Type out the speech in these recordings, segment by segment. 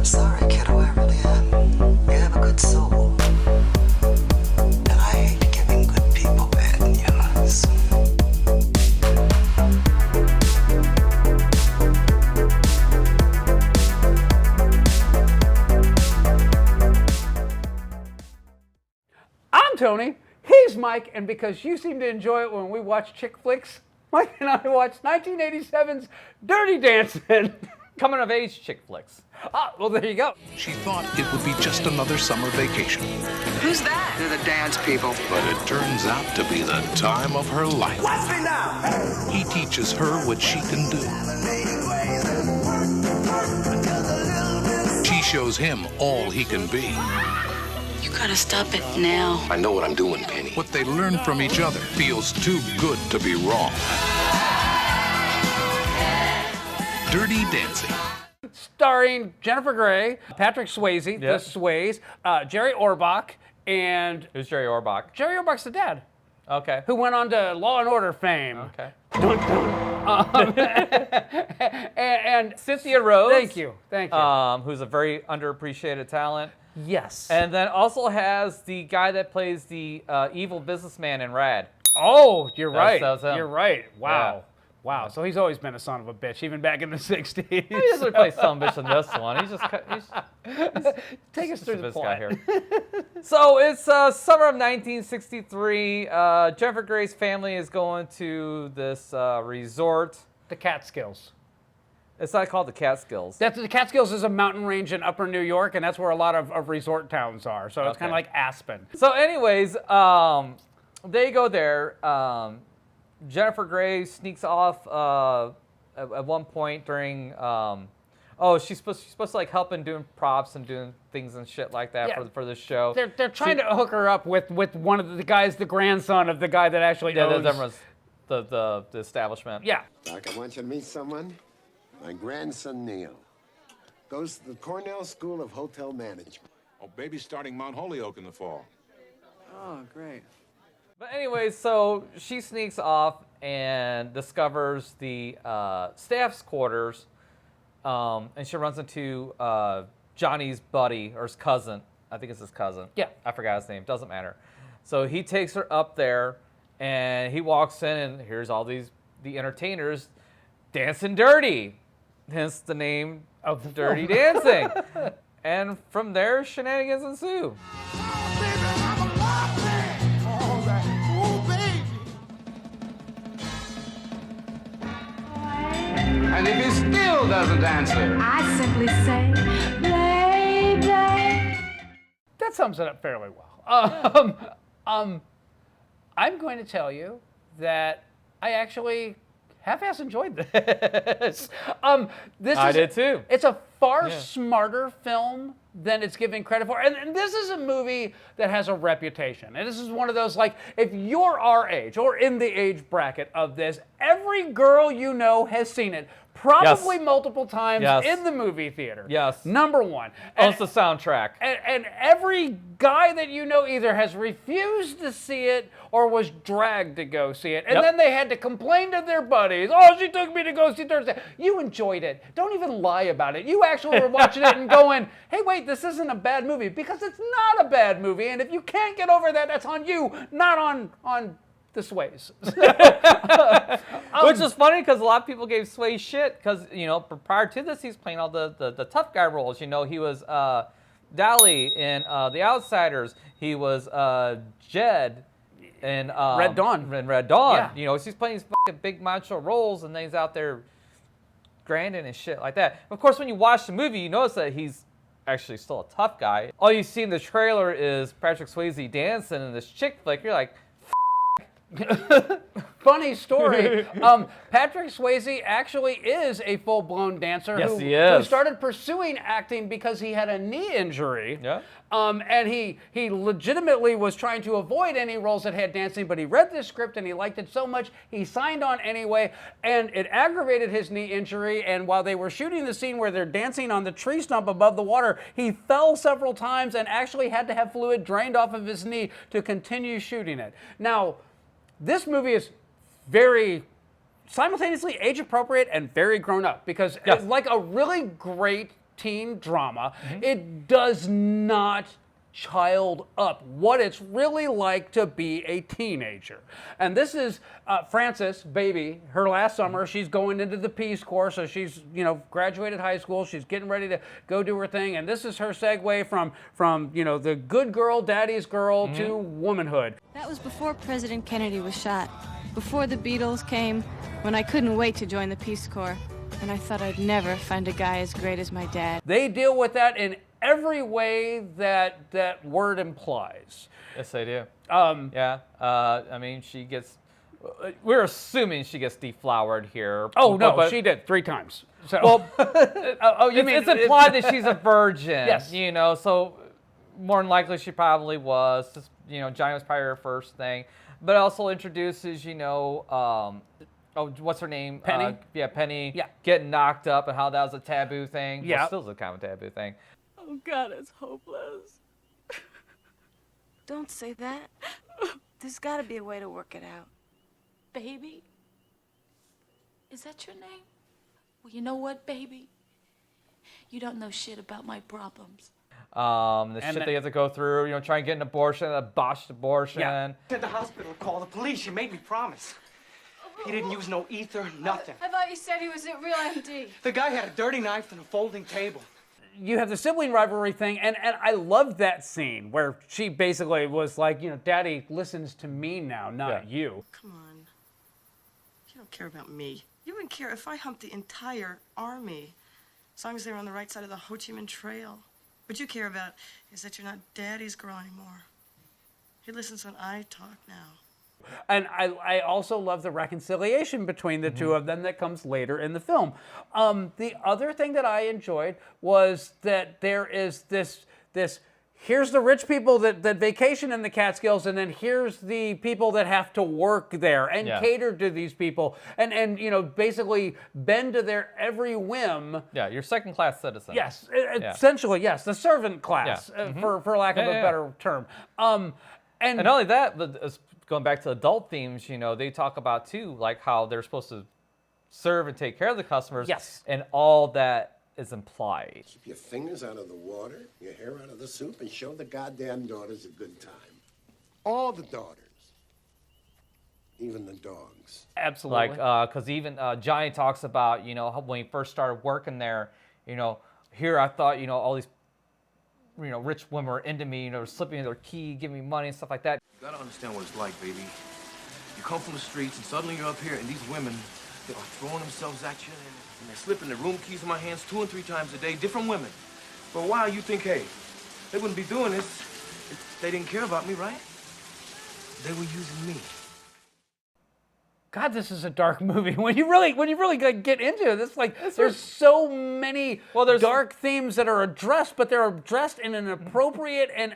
I'm sorry, kiddo, I really am. You have a good soul. And I hate giving good people bad news. I'm Tony, he's Mike, and because you seem to enjoy it when we watch chick flicks, Mike and I watched 1987's Dirty Dancing. Coming of age chick flicks. Ah, well, there you go. She thought it would be just another summer vacation, Who's that? They're the dance people. but it turns out to be the time of her life. Watch me now! He teaches her what she can do. She shows him all he can be. You gotta stop it now. I know what I'm doing, Penny. What they learn from each other feels too good to be wrong. Dirty Dancing. Starring Jennifer Grey, Patrick Swayze, the Swayze, Jerry Orbach, and Who's Jerry Orbach? Jerry Orbach's the dad, Okay. who went on to Law and Order fame. Okay. Dun, dun. And Cynthia Rhodes. thank you. Who's a very underappreciated talent. Yes. And then also has the guy that plays the evil businessman in Rad. Oh, you're That's- right. that's him. You're right. Wow. Yeah. Wow. So he's always been a son of a bitch, even back in the 60s. He doesn't play some bitch in this one. He's Take us through the this plot. guy here. So it's summer of 1963. Jennifer Grey's family is going to this resort. The Catskills. It's not called the Catskills. The Catskills is a mountain range in upper New York, and that's where a lot of resort towns are. So it's kind of Okay. like Aspen. So anyways, they go there. Jennifer Grey sneaks off at one point during. She's supposed to like help in doing props and doing things and shit like that Yeah. for the show. They're trying to hook her up with one of the guys, the grandson of the guy that actually owns. The establishment. Yeah. Doc, I want you to meet someone. My grandson, Neil. Goes to the Cornell School of Hotel Management. Oh, baby's starting Mount Holyoke in the fall. Oh, great. But anyways, so she sneaks off and discovers the staff's quarters, and she runs into Johnny's buddy or his cousin. I think it's his cousin. Yeah. I forgot his name. Doesn't matter. So he takes her up there, and he walks in, and here's all the entertainers dancing dirty. Hence the name Of the Dirty film. Dancing. And from there, shenanigans ensue. And if he still doesn't answer, I simply say, baby. That sums it up fairly well. I'm going to tell you that I actually half-ass enjoyed this. I did too. It's a far smarter film than it's given credit for. And this is a movie that has a reputation. And this is one of those, like, if you're our age or in the age bracket of this, every girl you know has seen it. Probably multiple times Yes. in the movie theater. Yes. Number one. Oh, it's the soundtrack. And every guy that you know either has refused to see it or was dragged to go see it. And then they had to complain to their buddies. Oh, she took me to go see Thursday. You enjoyed it. Don't even lie about it. You actually were watching it and going, hey, wait, this isn't a bad movie. Because it's not a bad movie. And if you can't get over that, that's on you, not on the Swayze. Which is funny because a lot of people gave Swayze shit because, you know, prior to this, he's playing all the tough guy roles. You know, he was Dally in The Outsiders. He was Jed in Red Dawn. Yeah. You know, he's playing these fucking big macho roles and then he's out there grinding and shit like that. Of course, when you watch the movie, you notice that he's actually still a tough guy. All you see in the trailer is Patrick Swayze dancing in this chick flick. You're like, Funny story. Patrick Swayze actually is a full-blown dancer Yes, who he is. who started pursuing acting because he had a knee injury. Yeah. And he legitimately was trying to avoid any roles that had dancing, but he read the script and he liked it so much, he signed on anyway, and it aggravated his knee injury, and while they were shooting the scene where they're dancing on the tree stump above the water, he fell several times and actually had to have fluid drained off of his knee to continue shooting it. Now, this movie is very simultaneously age appropriate and very grown up because it's like a really great teen drama. It does not child up what it's really like to be a teenager. And this is Frances, baby, her last summer. She's going into the Peace Corps, so she's, you know, graduated high school. She's getting ready to go do her thing. And this is her segue from you know, the good girl, daddy's girl to womanhood. That was before President Kennedy was shot, before the Beatles came, when I couldn't wait to join the Peace Corps, and I thought I'd never find a guy as great as my dad. They deal with that in every way that that word implies. Yes, they do. Yeah. I mean, she gets. We're assuming she gets deflowered here. Oh no, but she did 3 times. So. Well, oh, you mean it's implied that she's a virgin. Yes. You know, so more than likely she probably was. Just, you know, Johnny was probably her first thing, but it also introduces, you know, what's her name? Penny. Penny. Yeah. Getting knocked up and how that was a taboo thing. Yeah. Well, still is a kind of taboo thing. Oh, God, it's hopeless. Don't say that. There's got to be a way to work it out. Baby? Is that your name? Well, you know what, baby? You don't know shit about my problems. Shit they have to go through, you know, try and get an abortion, a botched abortion. Yeah. At the hospital, call the police. You made me promise. He didn't use no ether, nothing. I thought you said he was a real MD. The guy had a dirty knife and a folding table. You have the sibling rivalry thing, and I loved that scene where she basically was like, you know, Daddy listens to me now, not you. Come on. You don't care about me. You wouldn't care if I humped the entire army, as long as they were on the right side of the Ho Chi Minh Trail. What you care about is that you're not Daddy's girl anymore. He listens when I talk now. And I also love the reconciliation between the two of them that comes later in the film. The other thing that I enjoyed was that there is this here's the rich people that vacation in the Catskills, and then here's the people that have to work there and cater to these people and you know, basically bend to their every whim. Yeah, you're second-class citizen. Yes, essentially, yes, the servant class, for lack of a better term. And not only that, but going back to adult themes, you know, they talk about too, like how they're supposed to serve and take care of the customers. Yes. And all that is implied. Keep your fingers out of the water, your hair out of the soup, and show the goddamn daughters a good time. All the daughters. Even the dogs. Absolutely. Like, because even Johnny talks about, you know, when he first started working there, you know, here I thought, you know, all these, you know, rich women were into me, you know, slipping in their key, giving me money and stuff like that. You gotta understand what it's like, baby. You come from the streets and suddenly you're up here and these women, they are throwing themselves at you and they're slipping their room keys in my hands 2 and 3 times a day, different women. For a while you think, hey, they wouldn't be doing this if they didn't care about me, right? They were using me. God, this is a dark movie. When you really get into it, it's like there's so many dark themes that are addressed, but they're addressed in an appropriate and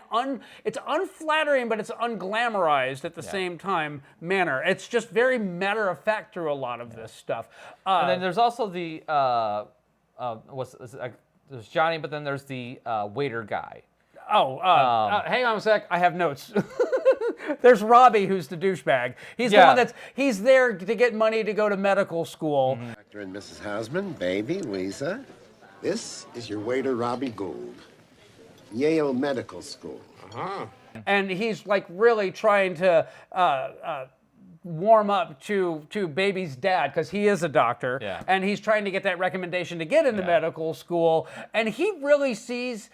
it's unflattering, but it's unglamorized at the same time manner. It's just very matter of fact through a lot of this stuff. And then there's also the there's Johnny, but then there's the waiter guy. Hang on a sec. I have notes. There's Robbie, who's the douchebag. He's the one he's there to get money to go to medical school. Dr. and Mrs. Houseman, baby, Lisa. This is your waiter, Robbie Gould. Yale Medical School. And he's like really trying to warm up to baby's dad because he is a doctor. Yeah. And he's trying to get that recommendation to get into medical school. And he really sees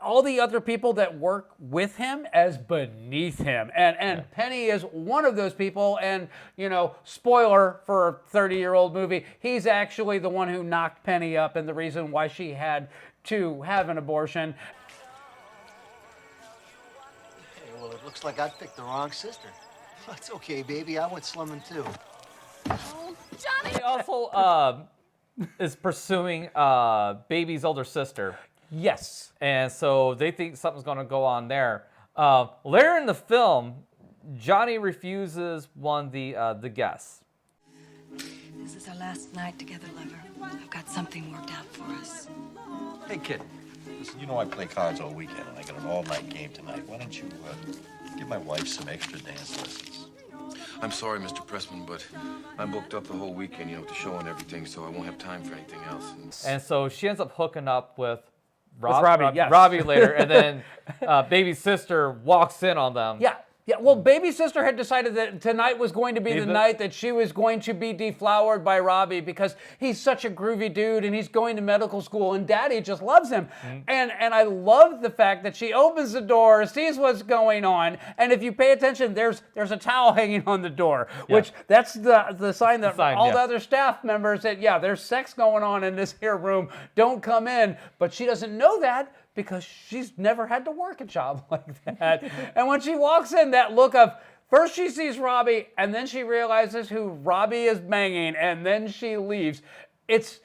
all the other people that work with him as beneath him. And Penny is one of those people, and, you know, spoiler for a 30-year-old movie, he's actually the one who knocked Penny up and the reason why she had to have an abortion. Hey, well, it looks like I picked the wrong sister. That's okay, baby. I went slumming too. Oh, Johnny! He also is pursuing baby's older sister. Yes. And so they think something's going to go on there. Later in the film, Johnny refuses one of the guests. This is our last night together, lover. I've got something worked out for us. Hey, kid. Listen, you know I play cards all weekend, and I got an all-night game tonight. Why don't you give my wife some extra dance lessons? I'm sorry, Mr. Pressman, but I'm booked up the whole weekend, you know, with the show and everything, so I won't have time for anything else. And so she ends up hooking up with Robbie, yes. Robbie later, and then baby sister walks in on them. Yeah. Yeah, well, baby sister had decided that tonight was going to be the night that she was going to be deflowered by Robbie because he's such a groovy dude and he's going to medical school and Daddy just loves him. And I love the fact that she opens the door, sees what's going on, and if you pay attention, there's a towel hanging on the door, which that's the sign that all the other staff members said, yeah, there's sex going on in this here room, don't come in. But she doesn't know that, because she's never had to work a job like that. And when she walks in, that look of, first she sees Robbie, and then she realizes who Robbie is banging, and then she leaves. It's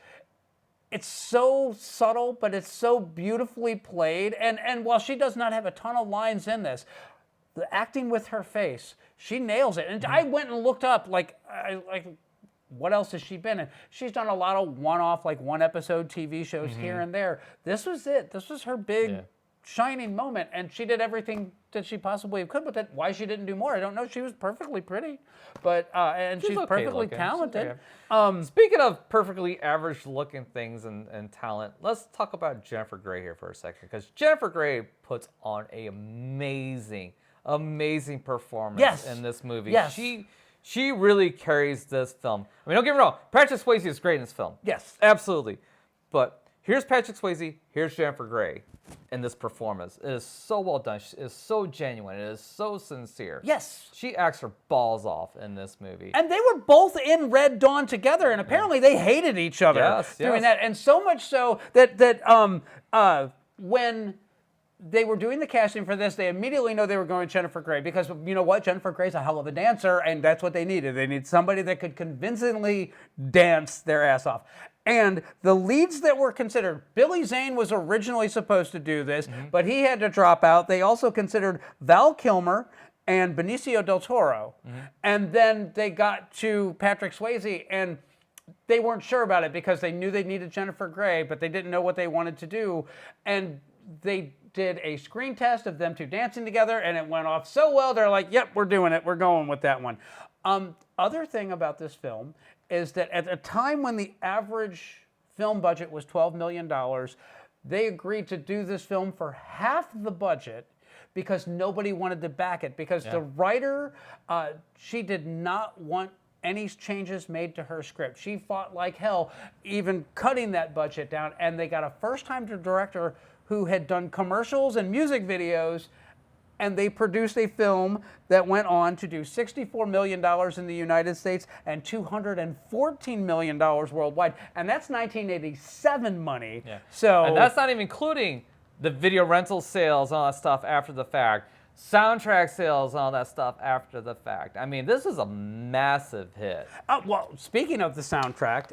so subtle, but it's so beautifully played. And while she does not have a ton of lines in this, the acting with her face, she nails it. And I went and looked up, what else has she been in? She's done a lot of one-off, one-episode TV shows here and there. This was it. This was her big shining moment, and she did everything that she possibly could with it. Why she didn't do more, I don't know. She was perfectly pretty, but and she's okay perfectly looking. talented. Speaking of perfectly average-looking things and talent, let's talk about Jennifer Grey here for a second, because Jennifer Grey puts on an amazing performance in this movie. Yes. She really carries this film. I mean, don't get me wrong, Patrick Swayze is great in this film. Yes. Absolutely. But here's Patrick Swayze, here's Jennifer Grey in this performance. It is so well done. It is so genuine. It is so sincere. Yes. She acts her balls off in this movie. And they were both in Red Dawn together, and apparently they hated each other doing that. And so much so that when they were doing the casting for this, they immediately know they were going with Jennifer Grey, because you know what? Jennifer Grey's a hell of a dancer, and that's what they needed. They need somebody that could convincingly dance their ass off. And the leads that were considered, Billy Zane was originally supposed to do this, but he had to drop out. They also considered Val Kilmer and Benicio del Toro. And then they got to Patrick Swayze, and they weren't sure about it because they knew they needed Jennifer Grey, but they didn't know what they wanted to do. And they did a screen test of them two dancing together, and it went off so well, they're like, yep, we're doing it. We're going with that one. Other thing about this film is that at a time when the average film budget was $12 million, they agreed to do this film for half the budget because nobody wanted to back it. Because the writer, she did not want any changes made to her script. She fought like hell, even cutting that budget down, and they got a first-time director who had done commercials and music videos, and they produced a film that went on to do $64 million in the United States and $214 million worldwide. And that's 1987 money. Yeah. So, and that's not even including the video rental sales and all that stuff after the fact. Soundtrack sales and all that stuff after the fact. I mean, this is a massive hit. Well, speaking of the soundtrack,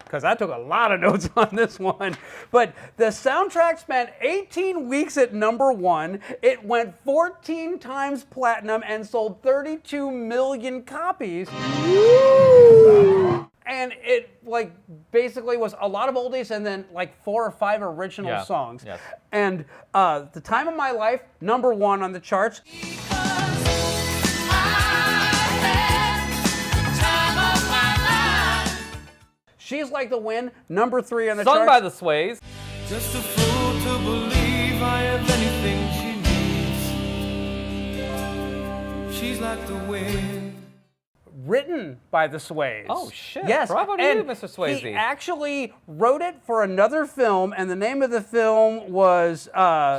because I took a lot of notes on this one, but the soundtrack spent 18 weeks at #1. It went 14 times platinum and sold 32 million copies. And it basically was a lot of oldies and then 4 or 5 original songs. Yes. And The Time of My Life, #1 on the charts. She's Like the Wind, #3 on the charts. Sung by the Swayze. Just a fool to believe I have anything she needs. She's like the wind. Written by the Swayze. Oh, shit. Yes. Bravo to you, Mr. Swayze. He actually wrote it for another film, and the name of the film was...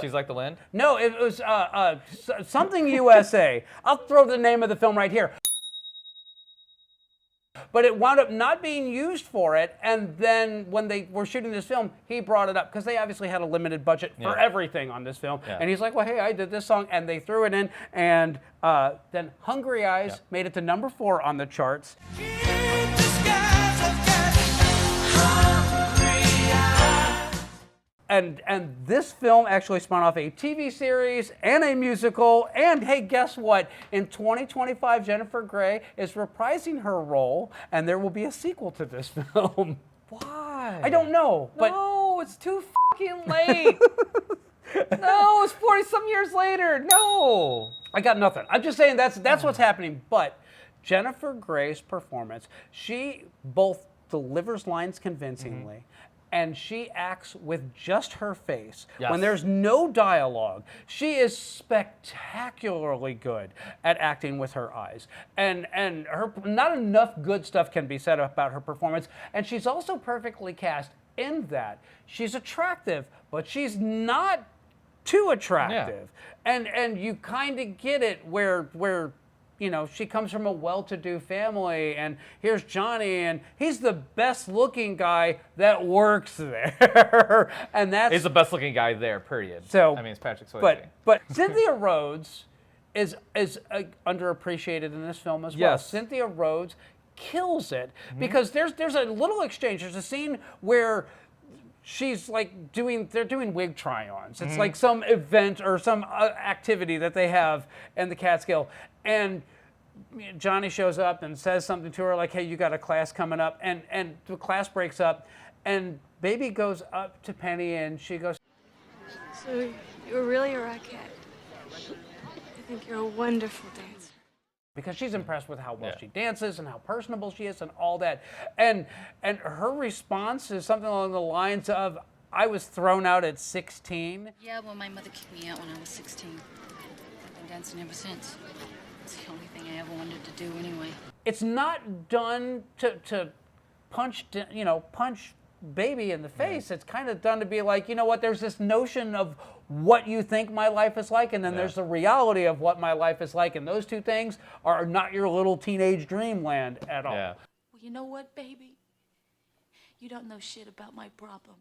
She's Like the Wind? No, it was something USA. I'll throw the name of the film right here. But it wound up not being used for it, and then when they were shooting this film, he brought it up, because they obviously had a limited budget for everything on this film. And he's like, well, hey, I did this song, and they threw it in, and then Hungry Eyes made it to #4 on the charts. And this film actually spun off a TV series and a musical. And hey, guess what? In 2025, Jennifer Grey is reprising her role, and there will be a sequel to this film. Why? I don't know. But no, it's too fucking late. No, it's 40-some years later. No. I got nothing. I'm just saying that's what's happening. But Jennifer Grey's performance, she both delivers lines convincingly, and she acts with just her face. Yes. When there's no dialogue, she is spectacularly good at acting with her eyes. And her not enough good stuff can be said about her performance. And she's also perfectly cast in that she's attractive, but she's not too attractive. And you kind of get it where you know, she comes from a well-to-do family, and here's Johnny, and he's the best-looking guy that works there, and that's He's the best-looking guy there. Period. So, I mean, it's Patrick Swayze. But Cynthia Rhodes is underappreciated in this film as well. Yes. Cynthia Rhodes kills it because there's a little exchange. There's a scene where she's like they're doing wig try-ons. It's like some event or some activity that they have in the Catskill, and Johnny shows up and says something to her like, hey, you got a class coming up, and the class breaks up, and Baby goes up to Penny and she goes, So you're really a Rockette. I think you're a wonderful dancer. because she's impressed with how well she dances and how personable she is and all that. And her response is something along the lines of, I was thrown out at 16. Yeah, well, my mother kicked me out when I was 16. I've been dancing ever since. It's the only thing I ever wanted to do anyway. It's not done to punch Baby in the face. It's kind of done to be like, you know what, there's this notion of what you think my life is like, and then there's the reality of what my life is like, and those two things are not your little teenage dreamland at all. Well, you know what, baby? You don't know shit about my problems.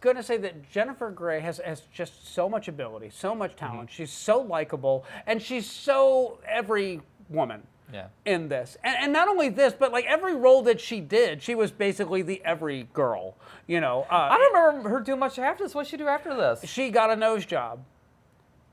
Going to say that Jennifer Grey has just so much ability, so much talent. She's so likable, and she's so every woman in this. And not only this, but like every role that she did, she was basically the every girl, you know. I don't remember her doing much after this. What did she do after this? She got a nose job.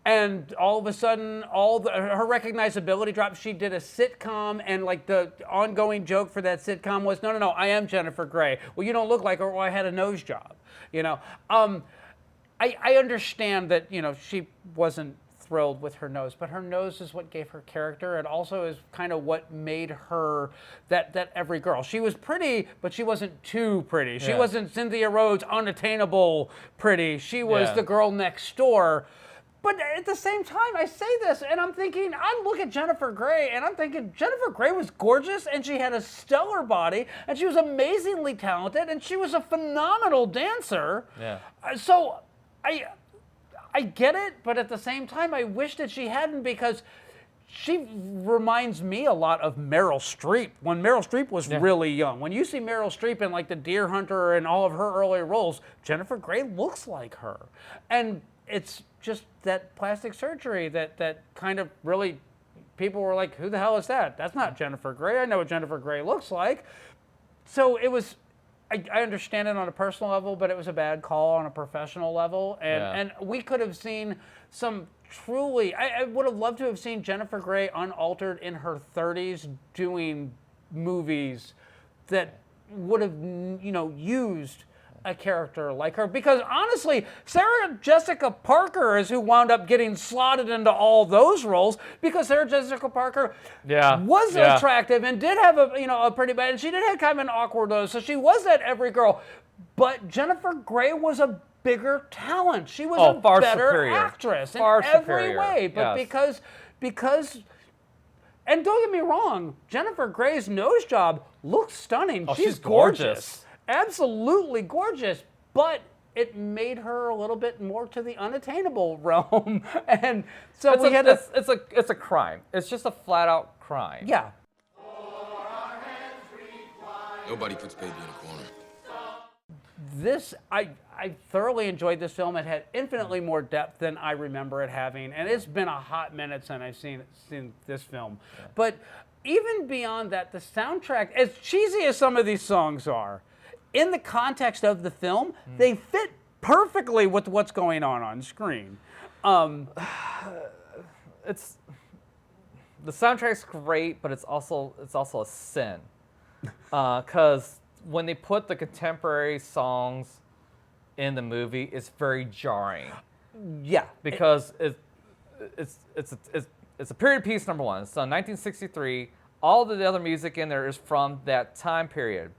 And all of a sudden, her recognizability dropped. She did a sitcom, and like the ongoing joke for that sitcom was, no, I am Jennifer Grey. Well, you don't look like her. Well, I had a nose job. You know, I understand that, you know, she wasn't thrilled with her nose, but her nose is what gave her character. It also is kind of what made her that every girl. She was pretty, but she wasn't too pretty. She wasn't Cynthia Rhodes, unattainable pretty. She was the girl next door. But at the same time, I say this, and I'm thinking, I look at Jennifer Grey, and I'm thinking, Jennifer Grey was gorgeous, and she had a stellar body, and she was amazingly talented, and she was a phenomenal dancer. So I get it, but at the same time, I wish that she hadn't, because she reminds me a lot of Meryl Streep, when Meryl Streep was really young. When you see Meryl Streep in like The Deer Hunter and all of her early roles, Jennifer Grey looks like her. And it's just that plastic surgery that kind of really, people were like, who the hell is that? That's not Jennifer Grey. I know what Jennifer Grey looks like. So it was, I understand it on a personal level, but it was a bad call on a professional level. And we could have seen some truly, I would have loved to have seen Jennifer Grey unaltered in her 30s doing movies that would have, you know, used a character like her, because honestly, Sarah Jessica Parker is who wound up getting slotted into all those roles, because Sarah Jessica Parker was attractive and did have a pretty bad, and she did have kind of an awkward nose, so she was that every girl. But Jennifer Grey was a bigger talent. She was a far better superior. actress Far in every superior. way. But because and don't get me wrong, Jennifer Grey's nose job looks stunning. Oh, she's gorgeous. Absolutely gorgeous, but it made her a little bit more to the unattainable realm, and so it's a crime. It's just a flat out crime. Yeah. Nobody puts baby in a corner. This I thoroughly enjoyed this film. It had infinitely more depth than I remember it having, and it's been a hot minute since I've seen this film. But even beyond that, the soundtrack, as cheesy as some of these songs are, in the context of the film, they fit perfectly with what's going on screen. It's the soundtrack's great, but it's also a sin, because when they put the contemporary songs in the movie, it's very jarring. Yeah, because it's a period piece. Number one, so 1963. all the other music in there is from that time period.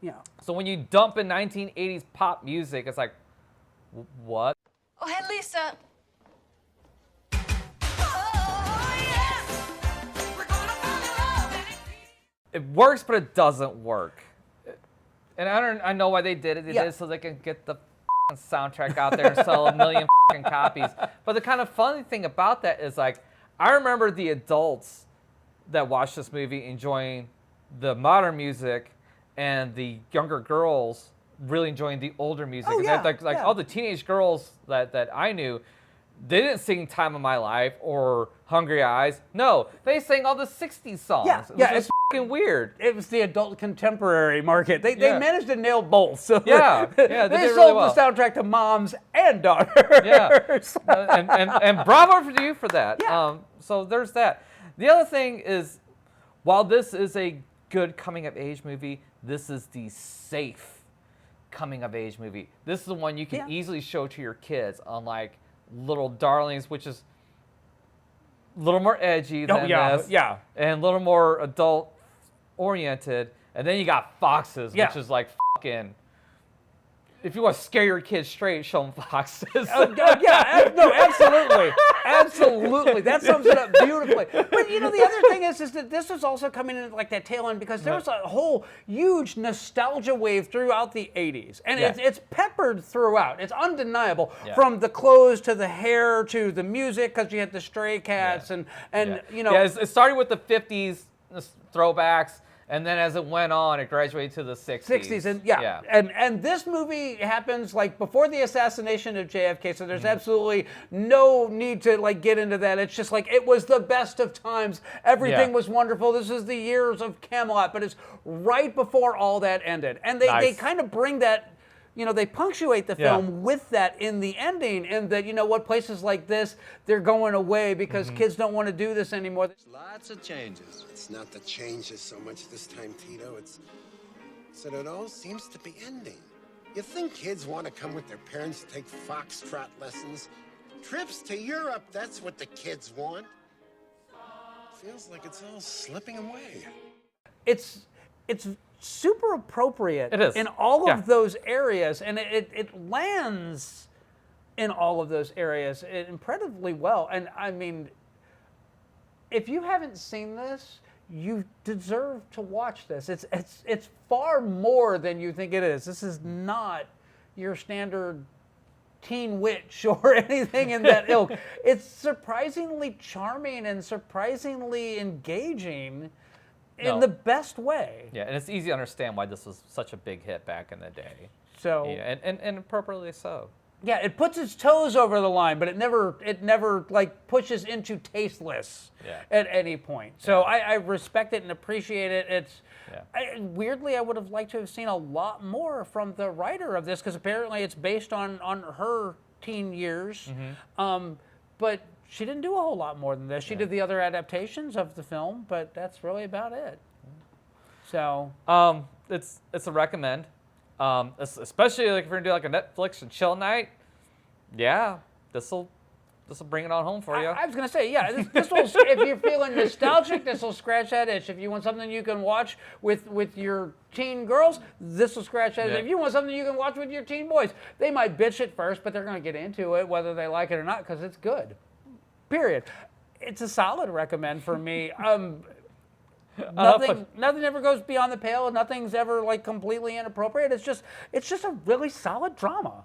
Yeah. So when you dump in 1980s pop music, it's like, what? Oh, hey, Lisa. It works, but it doesn't work. And I know why they did it. They did it so they can get the soundtrack out there and sell 1 million copies. But the kind of funny thing about that is, like, I remember the adults that watched this movie enjoying the modern music, and the younger girls really enjoying the older music. Oh, yeah, Like all the teenage girls that I knew, they didn't sing Time of My Life or Hungry Eyes. No, they sang all the 60s songs. It's fucking weird. It was the adult contemporary market. They managed to nail both. So yeah, they they did sold really well. the soundtrack to moms and daughters. Yeah, and bravo for you for that. Yeah. So there's that. The other thing is, while this is a good coming-of-age movie, this is the safe coming-of-age movie. This is the one you can easily show to your kids, unlike Little Darlings, which is a little more edgy than this. Yeah. And a little more adult-oriented. And then you got Foxes, which is like fucking... If you want to scare your kids straight, show them Foxes. No, absolutely. Absolutely. That sums it up beautifully. But, you know, the other thing is that this was also coming in like that tail end because there was a whole huge nostalgia wave throughout the 80s. And it's peppered throughout. It's undeniable. Yeah. From the clothes to the hair to the music, because you had the Stray Cats and you know. Yeah, it started with the 50s throwbacks. And then as it went on, it graduated to the 60s. 60s, and this movie happens like before the assassination of JFK, so there's absolutely no need to like get into that. It's just like it was the best of times. Everything was wonderful. This is the years of Camelot, but it's right before all that ended. And they kind of bring that, you know, they punctuate the film with that in the ending, and that, you know what, places like this, they're going away because kids don't want to do this anymore. There's lots of changes. It's not the changes so much this time, Tito. It's that it all seems to be ending. You think kids want to come with their parents to take foxtrot lessons? Trips to Europe, that's what the kids want. Feels like it's all slipping away. It's super appropriate in all of those areas, and it lands in all of those areas incredibly well. And I mean, if you haven't seen this, you deserve to watch this. It's far more than you think it is. This is not your standard teen witch or anything in that ilk. It's surprisingly charming and surprisingly engaging in the best way. Yeah, and it's easy to understand why this was such a big hit back in the day. So and appropriately so. Yeah, it puts its toes over the line, but it never like pushes into tasteless at any point. So I respect it and appreciate it. Weirdly, I would have liked to have seen a lot more from the writer of this, because apparently it's based on her teen years. But she didn't do a whole lot more than this. She did the other adaptations of the film, but that's really about it. So it's a recommend. Especially like if you're gonna do like a Netflix and chill night, this'll bring it on home for you. I was gonna say, this will. If you're feeling nostalgic, this will scratch that itch. If you want something you can watch with your teen girls, this will scratch that itch. If you want something you can watch with your teen boys, they might bitch at first, but they're gonna get into it whether they like it or not, because it's good. Period. It's a solid recommend for me. Nothing ever goes beyond the pale. Nothing's ever like completely inappropriate. It's just a really solid drama.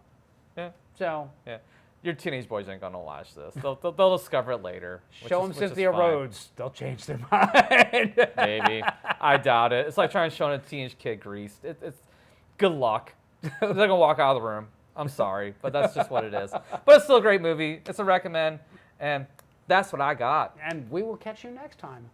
Yeah. So. Yeah. Your teenage boys ain't gonna watch this. They'll discover it later. Show them Cynthia Rhodes. They'll change their mind. Maybe. I doubt it. It's like trying to show a teenage kid Grease. It's good luck. They're gonna walk out of the room. I'm sorry, but that's just what it is. But it's still a great movie. It's a recommend, and that's what I got. And we will catch you next time.